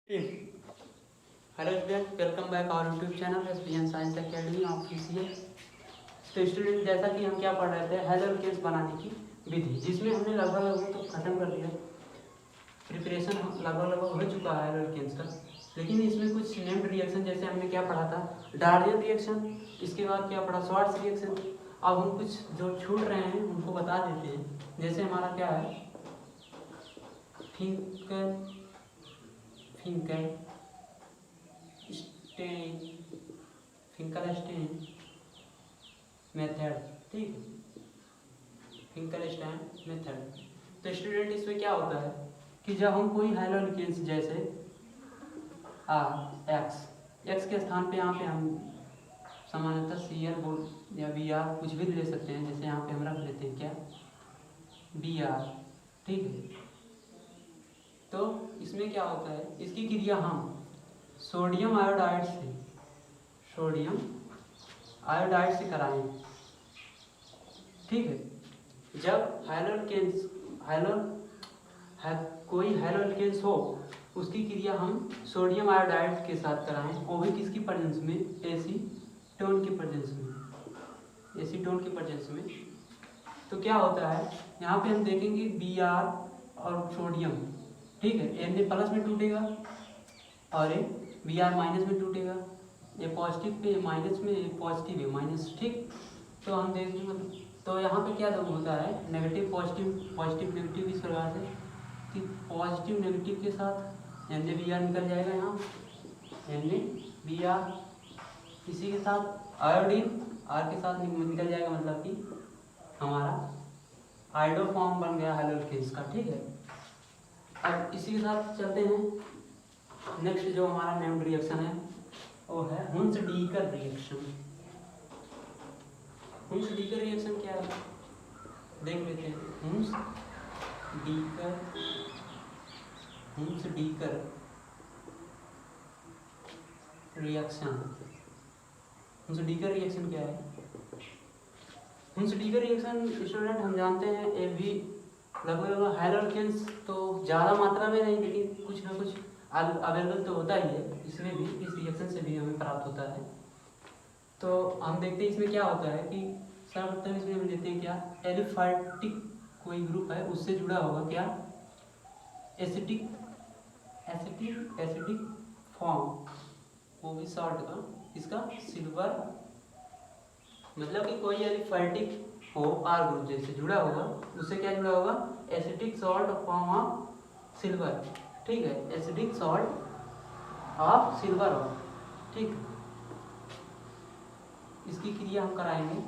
Hello student, welcome back our YouTube channel SPN science academy official. तो student, जैसा कि हम क्या पढ़ रहे थे, हेलोकेन्स बनाने की विधि, जिसमें हमने लगभग तो ख़त्म कर दिया, प्रिपरेशन लगभग हो चुका है हेलोकेन्स का। लेकिन इसमें कुछ नेम्ड रिएक्शन, जैसे हमने क्या पढ़ा था, डार्डियन रिएक्शन, इसके बाद क्या पढ़ा, शॉर्ट्स रिएक्शन। अब हम कुछ जो छूट रहे हैं उनको बता देते हैं। जैसे हमारा क्या है, फिंकलस्टेन मेथड, ठीक है, फिंकलस्टेन मेथड। तो स्टूडेंट, इसमें क्या होता है कि जब हम कोई हेलोकेन्स जैसे एक्स के स्थान पे यहाँ पे हम सामान्यतः Cl बोल या Br कुछ भी ले सकते हैं। जैसे यहाँ पे हम रख लेते हैं क्या, Br, ठीक है। तो इसमें क्या होता है, इसकी क्रिया हम सोडियम आयोडाइड से कराएं, ठीक है। जब कोई हेलोकेन्स हो, उसकी क्रिया हम सोडियम आयोडाइड के साथ कराएं, वो भी किसकी प्रेजेंस में, एसीटोन की प्रेजेंस में। तो क्या होता है, यहाँ पे हम देखेंगे Br और सोडियम, ठीक है, Na प्लस में टूटेगा और ये Br माइनस में टूटेगा। ये पॉजिटिव पे माइनस में, ये पॉजिटिव है माइनस, ठीक। तो हम देखेंगे, तो यहाँ पे क्या होता है, नेगेटिव पॉजिटिव नेगेटिव इस प्रकार से कि पॉजिटिव नेगेटिव के साथ NaBr निकल जाएगा, यहाँ NaBr, इसी के साथ आयोडीन R के साथ निकल जाएगा, मतलब कि हमारा आइडो फॉर्म बन गया हेलोकेन्स का, ठीक है। अब इसी के साथ चलते हैं। नेक्स्ट जो हमारा नेम्ड रिएक्शन है वो है हुंस-डीकर रिएक्शन। हुंस-डीकर रिएक्शन क्या है, देख लेते हैं। हुंस-डीकर रिएक्शन, हुंस-डीकर रिएक्शन क्या है। हुंस-डीकर रिएक्शन स्टूडेंट, हम जानते हैं ये भी लगभग हेलोकेन्स तो ज़्यादा मात्रा में नहीं, लेकिन कुछ ना कुछ अवेलेबल तो होता ही है। इसमें भी, इस रिएक्शन से भी हमें प्राप्त होता है। तो हम देखते हैं इसमें क्या होता है कि सर्वप्रथम इसमें हम लेते हैं क्या, एलिफाटिक कोई ग्रुप है, उससे जुड़ा होगा क्या, एसिटिक फॉर्म, वो भी शॉर्ट का, इसका सिल्वर, मतलब कि कोई एलिफाटिक हो आर ग्रुप जैसे जुड़ा होगा, उससे क्या जुड़ा होगा, acetic salt form of silver, ठीक है, एसिडिक सॉल्ट ऑफ सिल्वर हो, ठीक। इसकी क्रिया हम कराएंगे,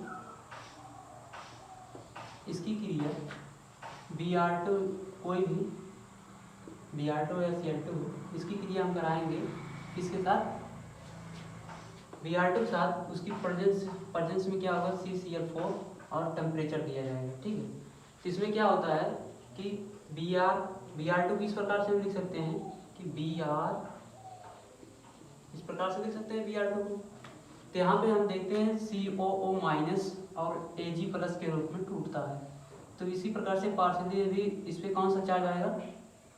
इसकी क्रिया Br2, कोई भी Br2 या Cl2, इसकी क्रिया हम कराएंगे किसके साथ, Br2 के साथ। उसकी प्रेजेंस में क्या होगा, CCl4 और टेम्परेचर दिया जाएगा, ठीक है। इसमें क्या होता है कि Br2 को इस प्रकार से हम लिख सकते हैं कि Br, इस प्रकार से लिख सकते हैं Br2 को। तो यहाँ पे हम देखते हैं COO माइनस और Ag प्लस के रूप में टूटता है। तो इसी प्रकार से पार्शियली भी इस पर कौन सा चार्ज आएगा,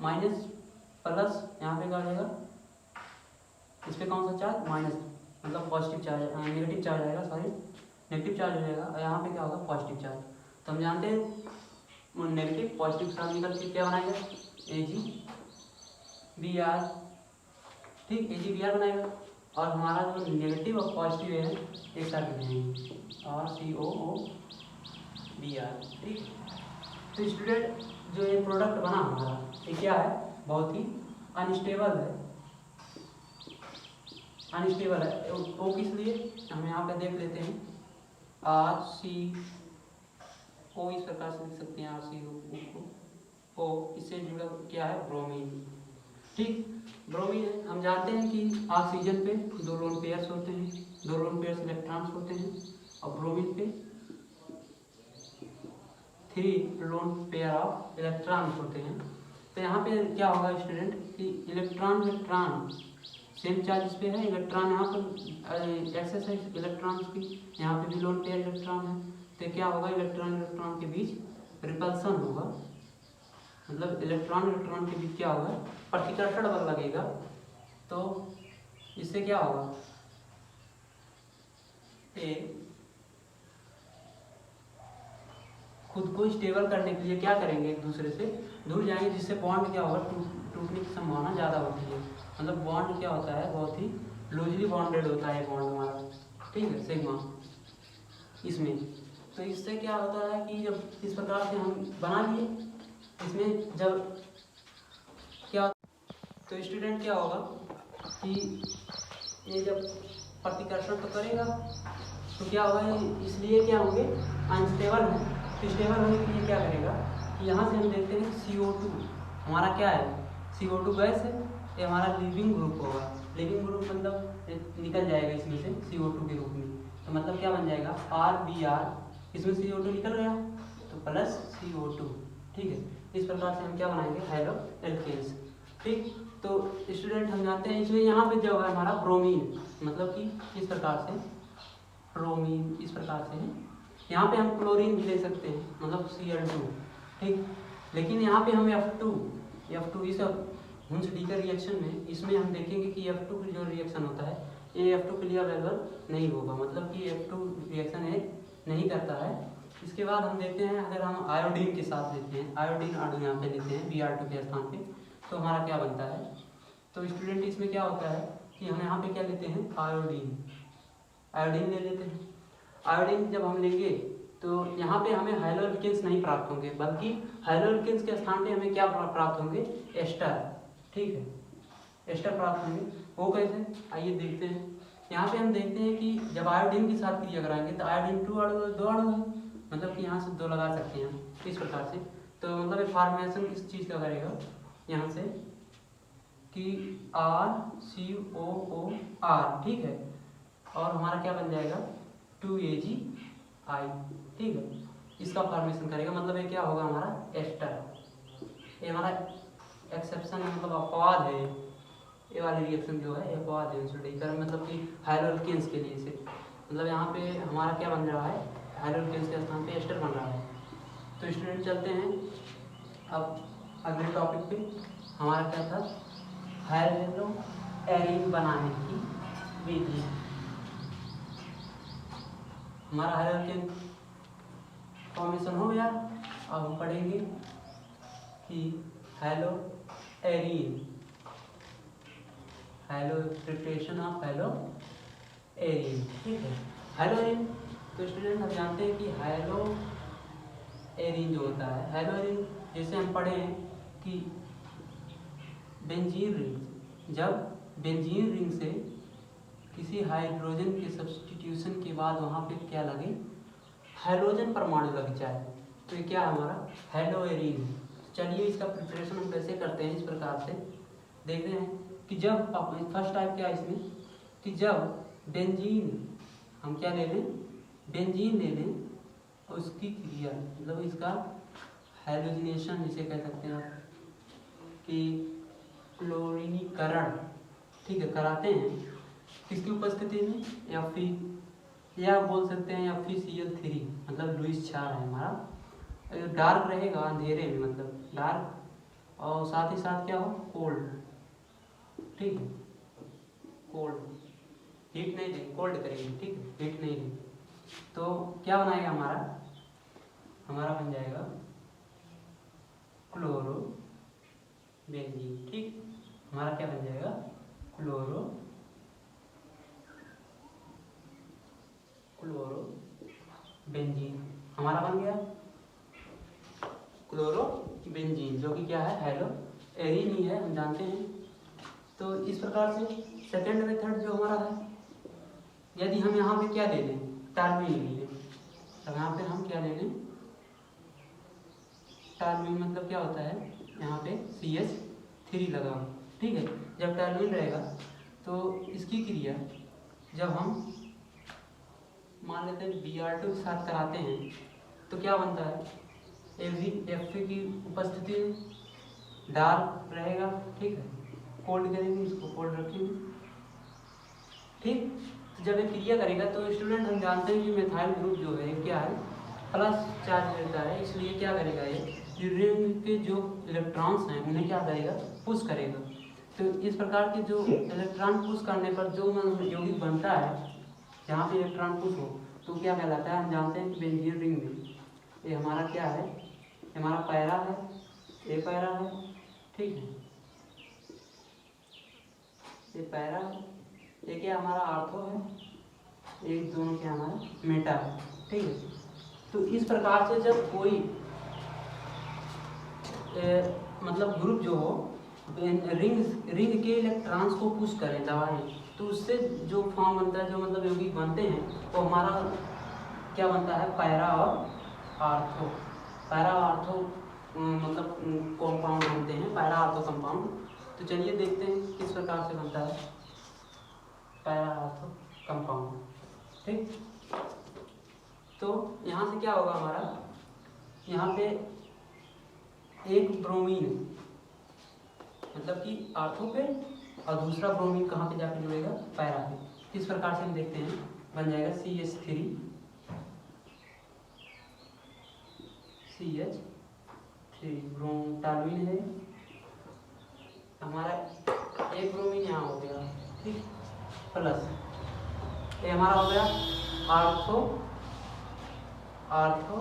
माइनस प्लस, यहाँ पे क्या आ जाएगा, इस पर कौन सा चार्ज, माइनस, मतलब पॉजिटिव चार्ज, नेगेटिव चार्ज आएगा, सॉरी नेगेटिव चार्ज हो जाएगा, और यहाँ पे क्या होगा, पॉजिटिव चार्ज। तो हम जानते हैं नेगेटिव पॉजिटिव के साथ निकल के क्या बनाएगा, AgBr, ठीक, AgBr बनाएगा। और हमारा जो नेगेटिव और पॉजिटिव है एक साथ बनाएंगे, और COOBr, ठीक। तो स्टूडेंट, जो ये प्रोडक्ट बना हमारा, ये क्या है, बहुत ही अनस्टेबल है। वो किस लिए, हम यहाँ पे देख लेते हैं, RCO, इस प्रकार से लिख सकते हैं RCO को, इससे जुड़ा क्या है, ब्रोमीन, ठीक, ब्रोमीन है। हम जानते हैं कि ऑक्सीजन पे 2 लोन पेयर्स होते हैं, 2 लोन पेयर्स इलेक्ट्रॉन्स होते हैं, और ब्रोमीन पे 3 लोन पेयर ऑफ इलेक्ट्रॉन्स होते हैं। तो यहाँ पे क्या होगा स्टूडेंट कि इलेक्ट्रॉन सेम चार्ज इस पे है, इलेक्ट्रॉन यहाँ पर एक्सेस है इलेक्ट्रॉन्स की, यहाँ पे भी लोन पेयर इलेक्ट्रॉन है। तो क्या होगा, इलेक्ट्रॉन के बीच रिपल्सन होगा, मतलब इलेक्ट्रॉन के बीच क्या होगा, प्रतिकर्षण बल लगेगा, तो इससे क्या होगा, ए खुद को स्टेबल करने के लिए क्या करेंगे, एक दूसरे से दूर जाएंगे, जिससे बॉन्ड क्या होगा, टूटने की संभावना ज़्यादा होती है। मतलब बॉन्ड क्या होता है, बहुत ही लूजली बॉन्डेड होता है बॉन्ड हमारा, ठीक है, सिग्मा इसमें। तो इससे क्या होता है कि जब इस प्रकार से हम बना लिए, इसमें जब क्या, तो स्टूडेंट क्या होगा कि ये जब प्रतिकर्षण तो करेगा तो क्या होगा, इसलिए क्या होंगे, अनस्टेबल है। तो स्टेबल होने के लिए क्या करेगा कि यहाँ से हम देखते हैं CO2 हमारा क्या है, CO2 गैस है, ये हमारा लिविंग ग्रुप होगा। लिविंग ग्रुप मतलब निकल जाएगा इसमें से CO2 के रूप में, तो मतलब क्या बन जाएगा RBr, इसमें CO2 निकल गया तो प्लस CO2, ठीक है। इस प्रकार से हम क्या बनाएंगे, हेलो एल्केन्स, ठीक। तो स्टूडेंट हम जानते हैं इसमें यहाँ पे जो है हमारा ब्रोमीन, मतलब कि इस प्रकार से ब्रोमीन इस प्रकार से है। यहाँ पे हम क्लोरीन भी ले सकते हैं, मतलब Cl2, ठीक। लेकिन यहाँ पे हम F2 इस हुंस-डीकर रिएक्शन में, इसमें हम देखेंगे कि F2 की जो रिएक्शन होता है ये F2 के लिए अवेलेबल नहीं होगा, मतलब कि F2 रिएक्शन है नहीं करता है। इसके बाद हम देखते हैं, अगर हम आयोडीन के साथ लेते हैं, आयोडीन अणु यहाँ पे लेते हैं Br2 के स्थान पे, तो हमारा क्या बनता है। तो स्टूडेंट इसमें क्या होता है कि हम यहाँ पे क्या लेते हैं, आयोडीन ले लेते हैं। आयोडीन जब हम लेंगे तो यहाँ पे हमें हाइड्रोजन नहीं प्राप्त होंगे, बल्कि हाइड्रोजन के स्थान पे हमें क्या प्राप्त होंगे, एस्टर, ठीक है, एस्टर प्राप्त होंगे। वो कैसे, आइए देखते हैं। यहाँ पे हम देखते हैं कि जब आयोडीन के साथ क्रिया कराएंगे तो आयोडीन 2 अणु है, मतलब कि यहाँ से 2 लगा सकते हैं इस प्रकार से। तो मतलब फॉर्मेशन किस चीज़ का करेगा, यहाँ से कि RCOOR, ठीक है, और हमारा क्या बन जाएगा 2AgI, ठीक है, इसका फॉर्मेशन करेगा। मतलब ये क्या होगा हमारा एस्टर। ये हमारा एक्सेप्शन मतलब अपवाद है, ये वाली रिएक्शन जो है अपवाद है इंसुलेटर, मतलब कि हाइड्रोकेन्स के लिए से, मतलब यहाँ पे हमारा क्या बन रहा है, हाइड्रोकेन्स के स्थान पे एस्टर बन रहा है। तो स्टूडेंट चलते हैं अब अगले टॉपिक पे। हमारा क्या था, हेलो एरीन बनाने की विधि। हमारा हाइड्रोजन फॉर्मेशन हो गया। अब हम पढ़ेंगे कि hello arene, hello preparation of hello arene, ठीक है। हेलो एरीन, तो स्टूडेंट हम जानते हैं कि हेलो एरीन जो होता है, हेलो एरीन जैसे हम पढ़े हैं कि बेंजीन रिंग, जब बेंजीन रिंग से किसी हाइड्रोजन के सब्स्टिट्यूशन के बाद वहाँ पे क्या लगे, हाइड्रोजन परमाणु लग जाए, तो ये क्या है हमारा हेलो एरीन। चलिए इसका प्रिपरेशन हम कैसे करते हैं, इस प्रकार से देखते हैं कि जब फर्स्ट टाइप क्या है इसमें कि जब बेंजीन हम क्या ले लें, बेंजीन ले लें, उसकी क्रिया मतलब इसका हाइड्रोजनेशन जिसे कह सकते हैं कि क्लोरीनीकरण, ठीक है, कराते हैं किसकी उपस्थिति में, या बोल सकते हैं FeCl3, मतलब लुईस क्षार है हमारा। डार्क रहेगा अंधेरे में, मतलब डार्क, और साथ ही साथ क्या हो, कोल्ड, ठीक है, कोल्ड, हीट नहीं देंगे, कोल्ड करेंगे, ठीक है, हीट नहीं देंगे। तो क्या बनाएगा हमारा बन जाएगा क्लोरो बेंजीन, ठीक। हमारा क्या बन जाएगा क्लोरो बेंजीन, हमारा बन गया क्लोरो बेंजीन, जो कि क्या है हेलो एरीन ही है, हम जानते हैं। तो इस प्रकार से सेकेंड मेथड जो हमारा है, यदि हम यहाँ पे क्या ले लें, टॉल्यूइन ले लें, तो यहाँ पे हम क्या ले लें, टॉल्यूइन, मतलब क्या होता है यहाँ पे CH3 लगा, ठीक है। जब टॉल्यूइन रहेगा तो इसकी क्रिया जब हम मान लेते हैं Br2 के साथ कराते हैं तो क्या बनता है, Fe की उपस्थिति में डार्क रहेगा, ठीक है, कोल्ड करेंगे, इसको कोल्ड रखेंगे, ठीक। तो जब ये क्रिया करेगा तो स्टूडेंट हम जानते हैं कि मेथाइल ग्रुप जो है क्या है, प्लस चार्ज रहता है, इसलिए क्या करेगा ये रिंग के जो इलेक्ट्रॉन्स हैं उन्हें क्या करेगा, पुश करेगा। तो इस प्रकार के जो इलेक्ट्रॉन पुश करने पर जो यौगिक बनता है, जहाँ पे इलेक्ट्रॉन पुश हो तो क्या कहलाता है, हम जानते हैं कि बेंजीन रिंग में ये हमारा क्या है, हमारा पैरा है, ये पैरा है, ठीक है, ये पैरा है, ये क्या हमारा आर्थो है, एक दोनों क्या हमारा मेटा है, ठीक है। तो इस प्रकार से जब कोई मतलब ग्रुप जो हो रिंग के इलेक्ट्रॉन्स को पुश करें दबाएं, तो उससे जो फॉर्म बनता है, जो मतलब यौगिक बनते हैं, वो हमारा क्या बनता है, पैरा और आर्थो। पैरा आर्थो मतलब कंपाउंड बनते हैं, पैरा आर्थो कंपाउंड। तो चलिए देखते हैं किस प्रकार से बनता है पैरा आर्थो कंपाउंड, ठीक। तो यहाँ से क्या होगा हमारा, यहाँ पे एक ब्रोमीन मतलब कि आर्थो पे और दूसरा ब्रोमीन कहाँ पे जाके जुड़ेगा, पैरा पे। इस प्रकार से हम देखते हैं, बन जाएगा CH3 टॉलुइन है हमारा, एक ब्रोमीन यहाँ हो गया, ठीक, प्लस ये हमारा हो गया आर्थो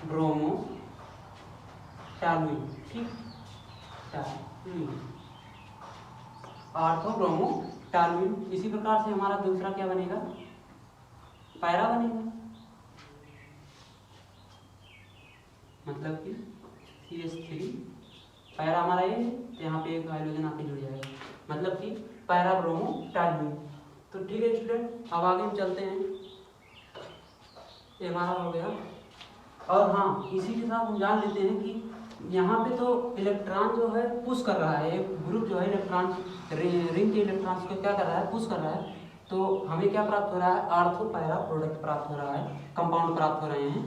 ब्रोमो टॉलुइन, ठीक, आर्थो ब्रोमो टॉलुइन। इसी प्रकार से हमारा दूसरा क्या बनेगा, पैरा बनेगा, मतलब कि CH3 पैरा हमारा ये, तो यहाँ पे एक हाइड्रोजन आके जुड़ जाएगा, मतलब कि पैरा ब्रोमो टॉलुइन। तो ठीक है स्टूडेंट, अब आगे हम चलते हैं, ये हमारा हो गया। और हाँ, इसी के साथ हम जान लेते हैं कि यहाँ पे तो इलेक्ट्रॉन जो है पुश कर रहा है, एक ग्रुप जो है इलेक्ट्रॉन रिंग के इलेक्ट्रॉन्स को क्या कर रहा है, पुश कर रहा है। तो हमें क्या प्राप्त हो रहा है, आर्थो पैरा प्रोडक्ट प्राप्त हो रहा है, कंपाउंड प्राप्त हो रहे हैं।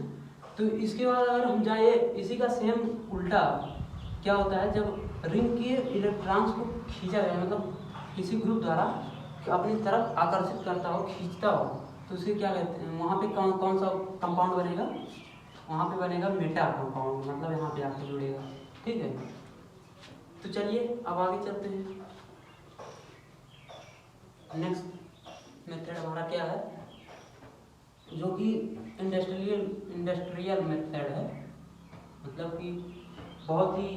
तो इसके बाद अगर हम जाए, इसी का सेम उल्टा क्या होता है, जब रिंग के इलेक्ट्रॉन्स को खींचा जाए, मतलब किसी ग्रुप द्वारा अपनी तरफ आकर्षित करता हो, खींचता हो, तो उसे क्या कहते हैं, वहाँ पे कौन सा कंपाउंड बनेगा, वहाँ पे बनेगा मेटा कंपाउंड, मतलब यहाँ पे आके जुड़ेगा, ठीक है। तो चलिए अब आगे चलते हैं। नेक्स्ट मेथड हमारा क्या है, जो कि इंडस्ट्रियल मेथड है, मतलब कि बहुत ही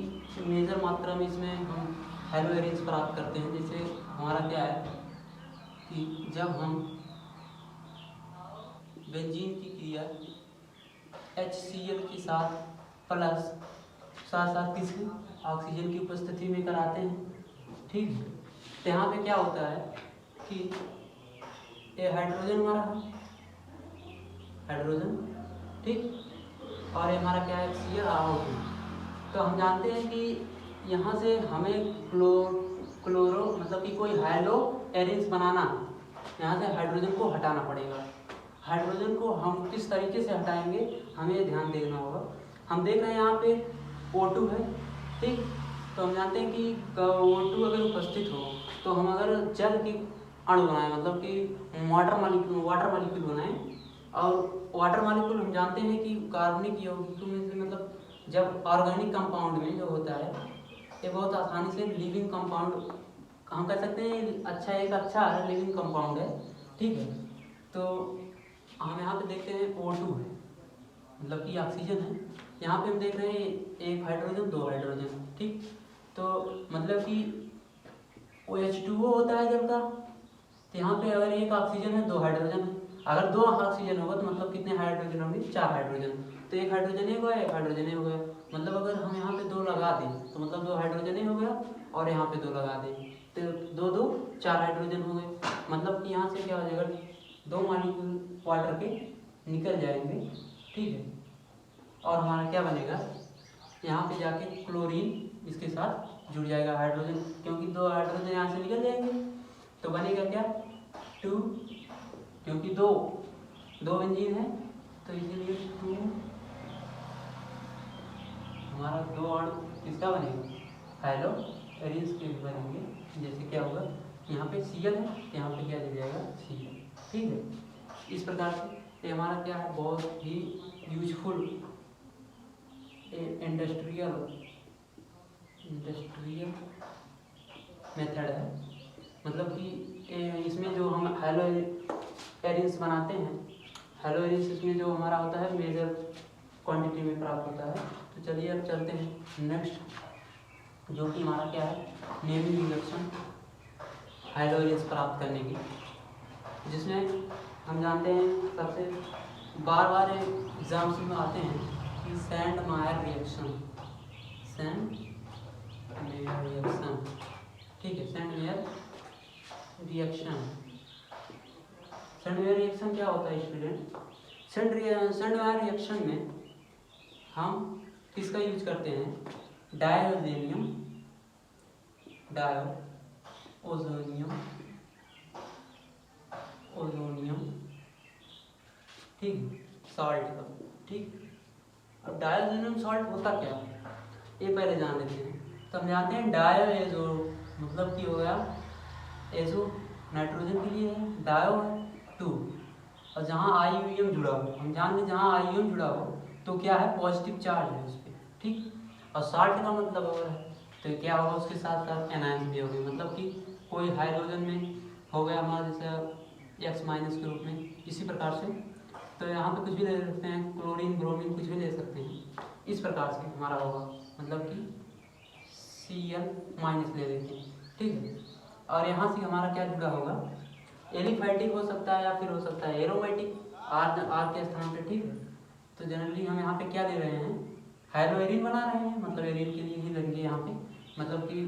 मेजर मात्रा में इसमें हम हेलो एरेंज प्राप्त करते हैं। जैसे हमारा क्या है कि जब हम बेंजीन की क्रिया HCl के साथ प्लस साथ साथ किसी ऑक्सीजन की उपस्थिति में कराते हैं, ठीक है। तो यहाँ पे क्या होता है कि ये हाइड्रोजन हमारा हाइड्रोजन, ठीक, और ये हमारा क्या है HCl आउट। तो हम जानते हैं कि यहाँ से हमें क्लोरो मतलब कि कोई हाइलो एरेंज बनाना, यहाँ से हाइड्रोजन को हटाना पड़ेगा। हाइड्रोजन को हम किस तरीके से हटाएंगे, हमें ध्यान देना होगा। हम देख रहे हैं यहाँ पे O2 है, ठीक। तो हम जानते हैं कि O2 अगर उपस्थित हो तो हम अगर जल की अणु बनाएं, मतलब कि वाटर मालिक्यूल बनाएं, और वाटर मालिक्यूल हम जानते हैं कि कार्बनिक यौगिकों में से, मतलब जब ऑर्गेनिक कंपाउंड में जो होता है, ये बहुत आसानी से लिविंग कंपाउंड हम कह सकते हैं, एक अच्छा लिविंग कंपाउंड है, ठीक है। तो हम यहाँ पे देखते हैं O2 है, मतलब कि ऑक्सीजन है। यहाँ पे हम देख रहे हैं एक हाइड्रोजन, दो हाइड्रोजन, ठीक। तो मतलब कि OH2O होता है जल का, तो यहाँ पे अगर एक ऑक्सीजन है, दो हाइड्रोजन है। अगर दो ऑक्सीजन होगा तो मतलब कितने हाइड्रोजन होंगे, चार हाइड्रोजन। तो एक हाइड्रोजन हो गया, एक हाइड्रोजन हो गया, मतलब अगर हम यहाँ पे दो लगा दें तो मतलब दो हाइड्रोजन हो गया, और यहाँ पे दो लगा दें तो दो दो चार हाइड्रोजन हो गए। मतलब कि यहाँ से क्या हो जाएगा, दो मॉलिक्यूल वाटर के निकल जाएंगे, ठीक है। और हमारा क्या बनेगा, यहाँ पे जाके क्लोरीन इसके साथ जुड़ जाएगा हाइड्रोजन, क्योंकि दो हाइड्रोजन यहाँ से निकल जाएंगे। तो बनेगा क्या 2, क्योंकि दो बेंजीन है तो इसीलिए 2 हमारा दो अणु किसका बनेगा, हेलो एरेंज के बनेंगे। जैसे क्या होगा, यहाँ पे Cl है, यहाँ पे क्या जुड़ जाएगा Cl, ठीक है। इस प्रकार से ये हमारा क्या है, बहुत ही यूजफुल इंडस्ट्रियल मेथड है। मतलब कि इसमें जो हम हेलो एरिन्स बनाते हैं, हेलो एरिन्स इसमें जो हमारा होता है मेजर क्वांटिटी में प्राप्त होता है। तो चलिए अब चलते हैं नेक्स्ट, जो कि हमारा क्या है, नेमिंग रिडक्शन हेलो एरिन्स प्राप्त करने की, जिसमें हम जानते हैं सबसे बार बार एग्जाम्स में आते हैं कि सैंडमायर रिएक्शन, सैंडमायर रिएक्शन, ठीक है। सैंडमायर रिएक्शन, सैंडमायर रिएक्शन क्या होता है स्टूडेंट? सैंडमायर रिएक्शन में हम किसका यूज करते हैं? डायोजेनियम, ओजोनियम, ठीक, सॉल्ट का, ठीक। अब डायोजेनियम सॉल्ट होता क्या है ये पहले जान लेते हैं। तो हम जानते हैं डायो एजो, मतलब कि हो गया एजो नाइट्रोजन के लिए है, डायो है 2, और जहाँ आईयूएम जुड़ा हो, हम जानते हैं जहाँ आईयूएम जुड़ा हो तो क्या है, पॉजिटिव चार्ज है उस पर, ठीक। और सॉल्ट का मतलब और है तो क्या होगा, उसके साथ साथ एनायंस भी होंगे, मतलब कि कोई हाइड्रोजन में हो गया हमारा जैसे एक्स माइनस के रूप में, इसी प्रकार से। तो यहाँ पे कुछ भी ले सकते हैं, क्लोरीन ब्रोमीन कुछ भी ले सकते हैं, इस प्रकार से हमारा होगा, मतलब कि Cl माइनस ले लेते हैं, ठीक है। और यहाँ से हमारा क्या जुड़ा होगा, एलिफैटिक हो सकता है या फिर हो सकता है एरोमेटिक, आर के स्थान पे, ठीक है। तो जनरली हम यहाँ पे क्या ले रहे हैं, हेलो एरिन बना रहे हैं, मतलब एरिन के लिए ही लेंगे यहाँ पे, मतलब कि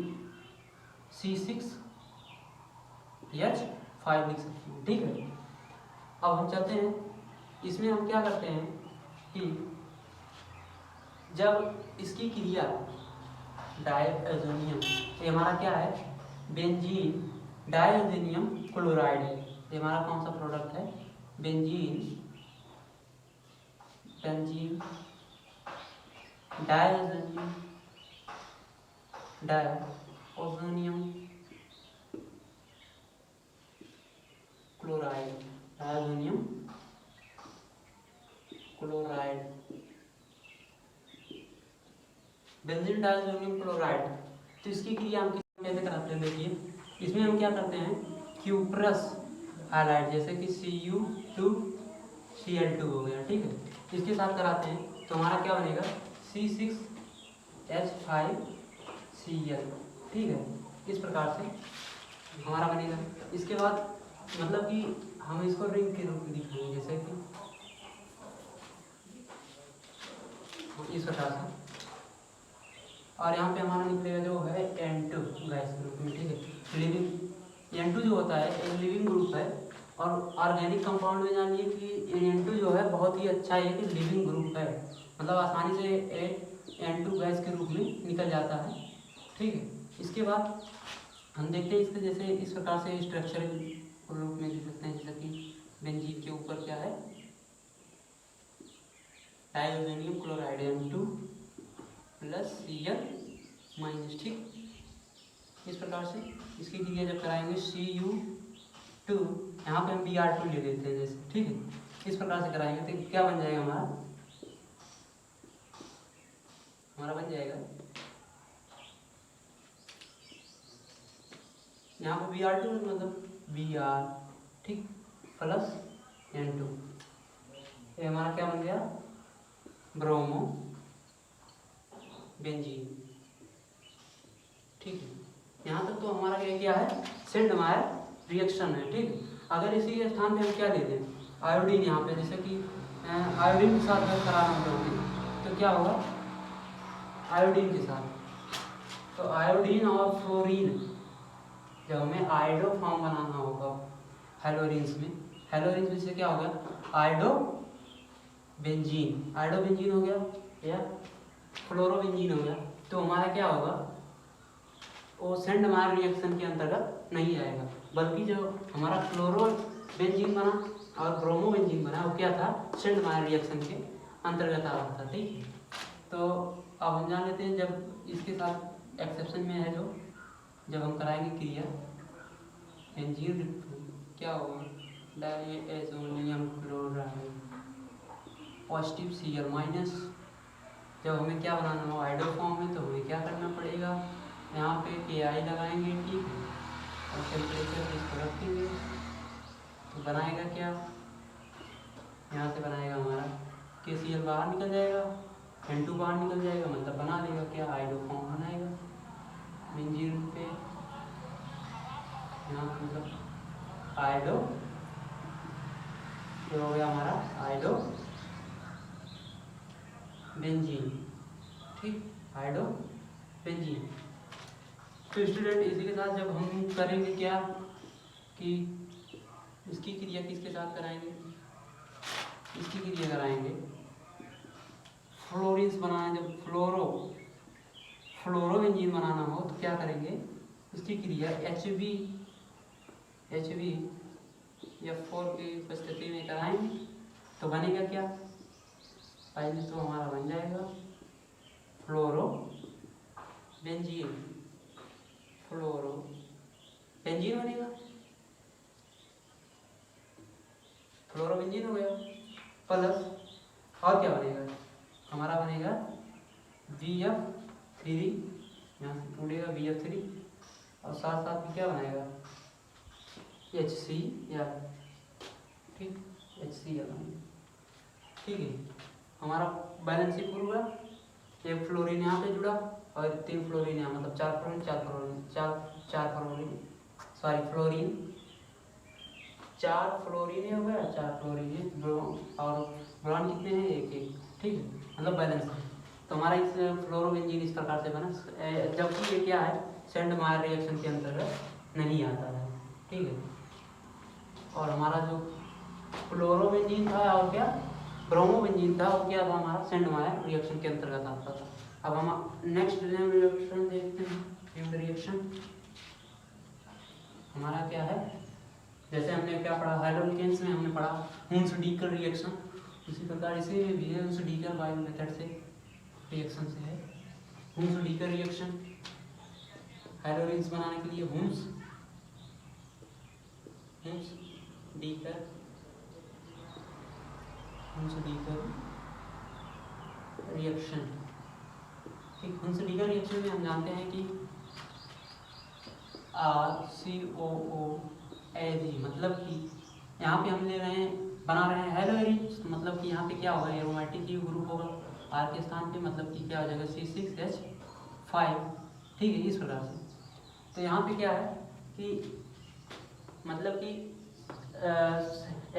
C6H5 लिख सकते हैं, ठीक है। अब हम चलते हैं, इसमें हम क्या करते हैं कि जब इसकी क्रिया डायजोनियम, ये हमारा क्या है, बेंजीन डायजोनियम क्लोराइड है, ये हमारा कौन सा प्रोडक्ट है, benzene diazonium chloride, benzene diazonium chloride. तो इसकी क्रिया हम कैसे कराते हैं, देखिए इसमें हम क्या करते हैं, क्यूप्रस हाइलाइट, जैसे कि Cu2Cl2 हो गया, ठीक है, इसके साथ कराते हैं तो हमारा क्या बनेगा, C6H5Cl, ठीक है। इस प्रकार से हमारा बनेगा। इसके बाद मतलब कि हम इसको रिंग के रूप में दिखाएंगे, जैसे कि इस प्रकार से, और यहाँ पे हमारा निकलेगा जो है N2 गैस के रूप में, ठीक है। लिविंग N2 जो होता है एक लिविंग ग्रुप है, और ऑर्गेनिक कंपाउंड में जानिए कि N2 जो है बहुत ही अच्छा एक लिविंग ग्रुप है, मतलब आसानी से N2 गैस के रूप में निकल जाता है, ठीक है। इसके बाद हम देखते हैं इसके जैसे इस प्रकार से स्ट्रक्चर रूप में लिख सकते हैं, जैसे कि बेंजीन के ऊपर क्या है, diazonium chloride N2 plus Cl minus, ठीक। इस प्रकार से इसकी क्रिया जब कराएंगे Cu2, यहाँ पे हम Br2 ले लेते हैं जैसे, ठीक है। इस प्रकार से कराएंगे तो क्या बन जाएगा, हमारा बन जाएगा यहाँ पे Br2 मतलब Br, ठीक, प्लस N2, ये हमारा क्या बन गया, ब्रोमो बेंजीन, ठीक है। यहाँ तक तो हमारा क्या है, सैंडमायर रिएक्शन है, ठीक। अगर इसी स्थान पे हम क्या लेते हैं, आयोडीन, यहाँ पे जैसे कि आयोडीन के साथ अगर कराना चाहोगे तो क्या होगा, आयोडीन के साथ, तो आयोडीन और फ्लोरीन, जब हमें आयोडो फॉर्म बनाना होगा हेलोरिन्स में से क्या होगा, आयोडो बेंजीन हो गया या फ्लोरोबेंजीन हो गया, तो हमारा क्या होगा, वो सैंडमायर रिएक्शन के अंतर्गत नहीं आएगा, बल्कि जो हमारा फ्लोरोबेंजीन बना और ब्रोमोबेंजीन बना वो क्या था, सैंडमायर रिएक्शन के अंतर्गत आ रहा था, ठीक। तो अब हम जान लेते हैं, जब इसके साथ एक्सेप्शन में है जो जब हम कराएंगे क्रिया बेंजीन क्या होगा, diazonium chloride positive Cl minus, जब हमें क्या बनाना हो आइडो फॉर्म में तो हमें क्या करना पड़ेगा, यहाँ पे KI लगाएंगे, ठीक है, और टेम्परेचर इसको रखेंगे तो बनाएगा क्या, यहाँ से बनाएगा हमारा KCl बाहर निकल जाएगा, N2 बाहर निकल जाएगा, मतलब बना देगा क्या, आइडो फॉर्म बनाएगा बेंजीन पे, यहाँ मतलब आइडो, ये हो गया हमारा आइडो बेंजीन, ठीक, आइडो बेंजीन। तो स्टूडेंट इसी के साथ जब हम करेंगे क्या कि इसकी क्रिया किसके साथ कराएंगे, इसकी क्रिया कराएंगे फ्लोरीन्स बनाना, जब फ्लोरो बेंजीन बनाना हो तो क्या करेंगे, इसकी क्रिया HbF4 की उपस्थिति में कराएंगे तो बनेगा क्या, पहले तो हमारा बन जाएगा फ्लोरो बेंजीन बनेगा, फ्लोरो बेंजीन हो गया, प्लस और क्या बनेगा, हमारा बनेगा VF3, यहाँ से टूटेगा VF3, और साथ साथ में क्या बनाएगा HCl, ठीक, HCl, ठीक है, हमारा बैलेंस ही प्रूव हुआ, एक फ्लोरीन यहाँ पे जुड़ा और 3 फ्लोरीन यहाँ, मतलब 4 fluorine 4 fluorine 4 fluorine, sorry fluorine 4 fluorine हो गया, 4 फ्लोरीन और ब्रॉन कितने हैं, एक, ठीक है, मतलब बैलेंस है। तो हमारा इस फ्लोरोबेंजीन इस प्रकार से बना, जबकि ये क्या है, सेंड मायर रिएक्शन के अंतर्गत नहीं आता है, ठीक है। और हमारा जो फ्लोरोबेंजीन था और क्या ब्रोमोबेंजीन था, वो क्या था, हमारा सेंड मायर रिएक्शन के अंतर्गत आता था। अब हम नेक्स्ट रिएक्शन देखते हैं, रिएक्शन हमारा क्या है, जैसे हमने क्या पढ़ा हाइड्रोकेन्स में, हमने पढ़ा हुन्स-डीकर रिएक्शन, इसी प्रकार इसे भी है हुन्स-डीकर बायो मेथड से रिएक्शन से है हुन्स-डीकर रिएक्शन, हाइड्रोलिन्स बनाने के लिए हुन्स-डीकर रिएक्शन, ठीक। हुन्स-डीकर रिएक्शन में हम जानते हैं कि COOH, मतलब कि यहाँ पे हम ले रहे हैं, बना रहे हैं हेलोइरिन, मतलब कि यहाँ पे क्या होगा, एरोमेटिक ही ग्रुप होगा R के स्थान पे, मतलब कि क्या हो जाएगा C6H5, ठीक है, इस प्रकार से। तो यहाँ पे क्या है कि मतलब कि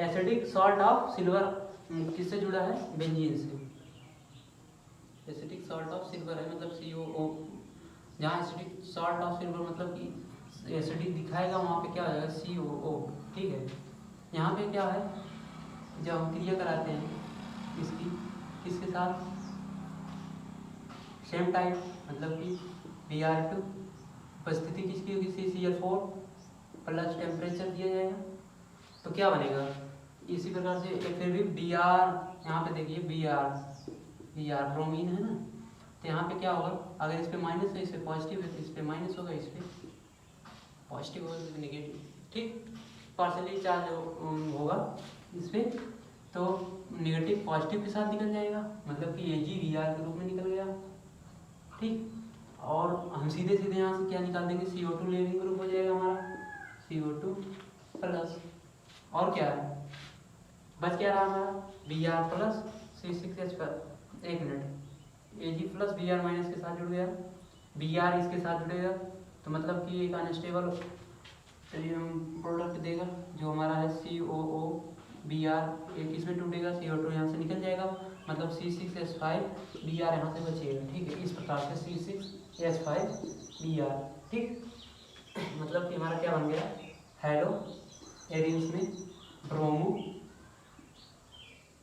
एसिडिक सॉल्ट ऑफ सिल्वर किससे जुड़ा है, बेंजीन से, एसिडिक सॉल्ट ऑफ सिल्वर है, मतलब COO, जहाँ एसिडिक सॉल्ट ऑफ सिल्वर मतलब कि एसिडिक दिखाएगा वहाँ पे क्या हो जाएगा COO, ठीक है। यहाँ पे क्या है, जब हम क्रिया कराते हैं इसकी किसके साथ, सेम टाइप, मतलब कि Br2, उपस्थिति किसकी होगी CCl4 प्लस टेम्परेचर दिया जाएगा तो क्या बनेगा, इसी प्रकार से फिर भी Br, यहाँ पे देखिए Br ब्रोमीन है ना, तो यहाँ पे क्या होगा, अगर इस पे माइनस है, इस पे पॉजिटिव है, तो इस पे माइनस होगा, इस पे पॉजिटिव होगा, इस पे नेगेटिव, ठीक, पार्शियली चार्ज होगा इस पे, तो नेगेटिव पॉजिटिव के साथ निकल जाएगा, मतलब कि AgBr के रूप में निकल गया, ठीक। और हम सीधे यहाँ से क्या निकाल देंगे, CO2 लेविंग ग्रुप हो जाएगा हमारा, CO2 प्लस, और क्या है, बच क्या रहा हमारा Br प्लस C6H5, एक minute, Ag plus Br minus के साथ जुड़ गया, Br इसके साथ जुड़ेगा, तो मतलब कि एक अनस्टेबल प्रोडक्ट देगा, जो हमारा है COO, Br एक इसमें टूटेगा, CO2 यहाँ से निकल जाएगा, मतलब C6H5 Br यहाँ से बचेगा, ठीक है, इस प्रकार से C6H5 Br, ठीक, मतलब कि हमारा क्या बन गया, हेलोइरिन्स में ब्रोमो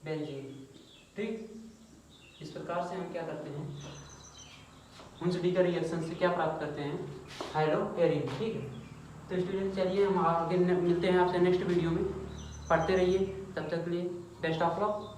बेंजीन, ठीक। इस प्रकार से हम क्या करते हैं, हुन्स-डीकर रिएक्शन से क्या प्राप्त करते हैं, हेलोइरिन, ठीक है। तो स्टूडेंट चलिए हम आगे मिलते हैं आपसे नेक्स्ट वीडियो में, पढ़ते रहिए, तब तक के लिए बेस्ट ऑफ लक।